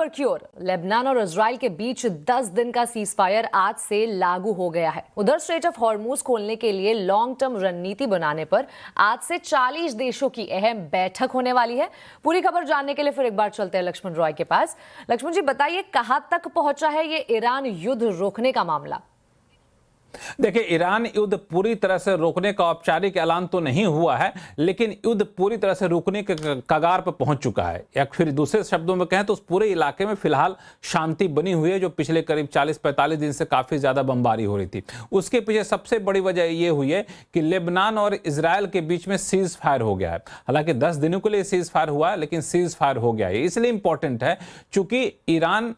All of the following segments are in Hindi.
खबर की ओर। लेबनान और इजराइल के बीच 10 दिन का सीज फायर आज से लागू हो गया है। उधर स्ट्रेट ऑफ हॉर्मूज खोलने के लिए लॉन्ग टर्म रणनीति बनाने पर आज से 40 देशों की अहम बैठक होने वाली है। पूरी खबर जानने के लिए फिर एक बार चलते हैं लक्ष्मण रॉय के पास। लक्ष्मण जी, बताइए कहां तक पहुंचा है ये ईरान युद्ध रोकने का मामला? देखिए, ईरान युद्ध पूरी तरह से रोकने का औपचारिक ऐलान तो नहीं हुआ है, लेकिन युद्ध पूरी तरह से रुकने के कगार पर पहुंच चुका है। या फिर दूसरे शब्दों में कहें तो उस पूरे इलाके में फिलहाल शांति बनी हुई है, जो पिछले करीब 40-45 दिन से काफी ज्यादा बमबारी हो रही थी। उसके पीछे सबसे बड़ी वजह यह हुई है कि लेबनान और इजराइल के बीच में सीज फायर हो गया है। हालांकि 10 दिनों के लिए सीज फायर हुआ है, लेकिन सीज फायर हो गया है। इसलिए इंपॉर्टेंट है चूंकि ईरान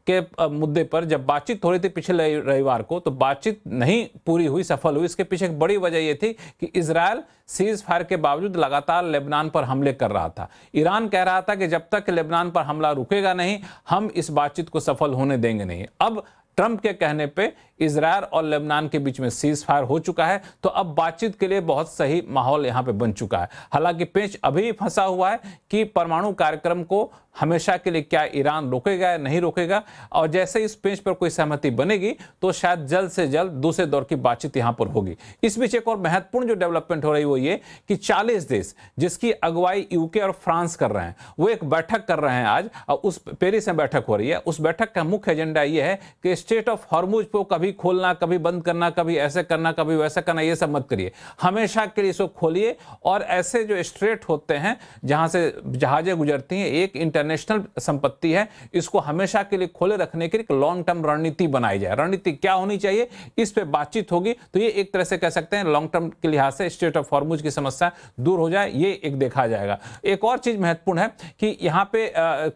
के मुद्दे पर जब बातचीत हो रही थी पिछले रविवार को, तो बातचीत नहीं पूरी हुई, सफल हुई। इसके पीछे एक बड़ी वजह यह थी कि इजराइल सीज फायर के बावजूद लगातार लेबनान पर हमले कर रहा था। ईरान कह रहा था कि जब तक लेबनान पर हमला रुकेगा नहीं, हम इस बातचीत को सफल होने देंगे नहीं। अब ट्रंप के कहने पे इजराइल और लेबनान के बीच में सीज फायर हो चुका है, तो अब बातचीत के लिए बहुत सही माहौल यहां पे बन चुका है। हालांकि पेंच अभी फंसा हुआ है कि परमाणु कार्यक्रम को हमेशा के लिए क्या ईरान रोकेगा या नहीं रोकेगा, और जैसे इस पेंच पर कोई सहमति बनेगी तो शायद जल्द से जल्द दूसरे दौर की बातचीत यहां पर होगी। इस बीच एक और महत्वपूर्ण जो डेवलपमेंट हो रही है वो ये कि 40 देश जिसकी अगुवाई यूके और फ्रांस कर रहे हैं, वो एक बैठक कर रहे हैं आज, और उस पेरिस में बैठक हो रही है। उस बैठक का मुख्य एजेंडा ये है कि स्ट्रेट ऑफ हॉर्मुज को कभी खोलना, कभी बंद करना, कभी ऐसे करना, कभी वैसा करना, ये सब मत करिए। हमेशा के लिए इसको खोलिए, और ऐसे जो स्ट्रेट होते हैं जहां से जहाजें गुजरती हैं, एक इंटरनेशनल संपत्ति है, इसको हमेशा के लिए खोले रखने के लिए लॉन्ग टर्म रणनीति बनाई जाए। रणनीति क्या होनी चाहिए, इस पे बातचीत होगी, तो ये एक तरह से कह सकते हैं लॉन्ग टर्म के लिहाज से स्ट्रेट ऑफ हॉर्मुज की समस्या दूर हो जाए, ये एक देखा जाएगा। एक और चीज महत्वपूर्ण है कि यहाँ पे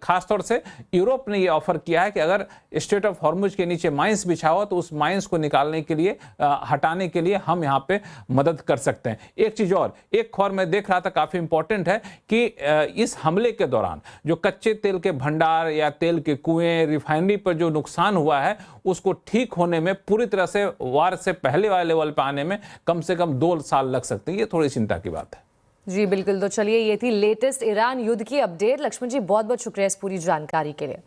खासतौर से यूरोप ने ये ऑफर किया है कि अगर स्ट्रेट ऑफ हॉर्मुज के नीचे माइंस बिछा हुआ तो उस माइंस को निकालने के लिए, हटाने के लिए हम यहाँ पे मदद कर सकते हैं। एक चीज और, एक खबर मैं देख रहा था काफी इंपॉर्टेंट है कि इस हमले के दौरान जो कच्चे तेल के भंडार या तेल के कुएं, रिफाइनरी पर जो नुकसान हुआ है, उसको ठीक होने में पूरी तरह से वार से पहले वाले लेवल पर आने में कम से कम 2 साल लग सकते हैं। ये थोड़ी चिंता की बात है। जी बिल्कुल। तो चलिए, ये थी लेटेस्ट ईरान युद्ध की अपडेट। लक्ष्मण जी, बहुत बहुत शुक्रिया इस पूरी जानकारी के लिए।